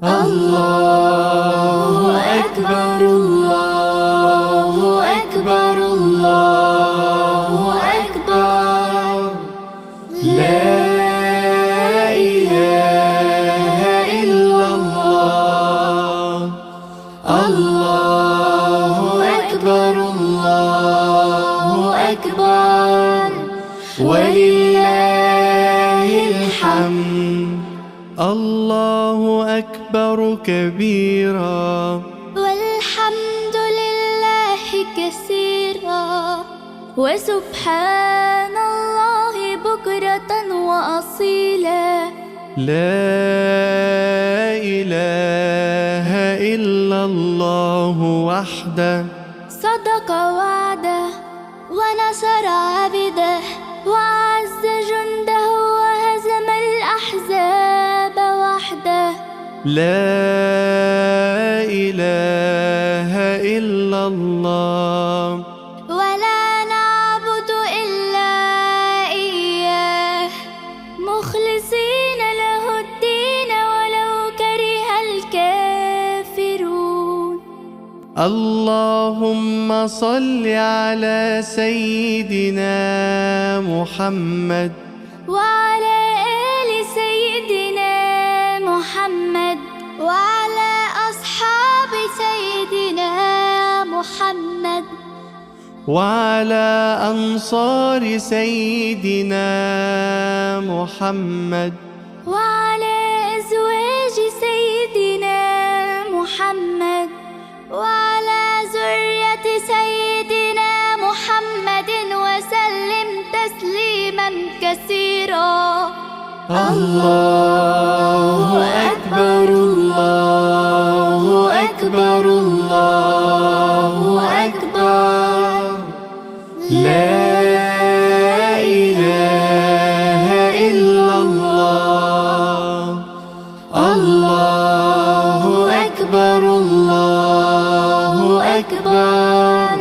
الله أكبر الله أكبر الله أكبر لا إله إلا الله الله أكبر الله أكبر ولله الحمد الله أكبر كبيرا والحمد لله كثيرا وسبحان الله بكرة وأصيلا لا إله إلا الله وحده صدق وعده ونصر عبده وأعز جنده وهزم الأحزاب وحده لا إله إلا الله ولا نعبد إلا إياه مخلصين له الدين ولو كره الكافرون اللهم صل على سيدنا محمد وعلى آل سيدنا محمد وعلى أصحاب سيدنا محمد وعلى أنصار سيدنا محمد وعلى أزواج سيدنا محمد وعلى ذرية سيدنا محمد وسلم تسليما كثيرا الله أكبر الله أكبر الله أكبر لا إله إلا الله الله أكبر الله أكبر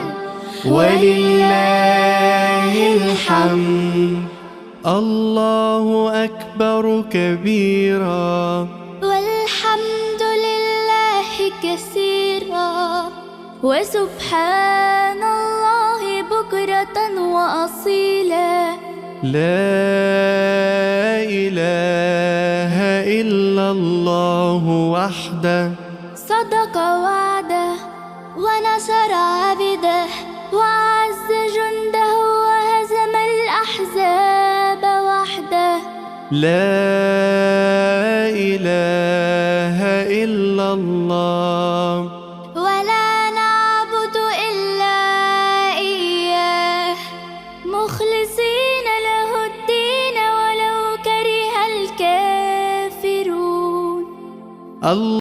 ولله الحمد الله أكبر كبيرا والحمد لله كثيرا وسبحان الله بكرة وأصيلا لا إله إلا الله وحده صدق وعده ونصر عبده وأعز جنده وهزم الأحزاب وحده لا إله إلا الله ولا نعبد إلا إياه مخلصين له الدين ولو كره الكافرون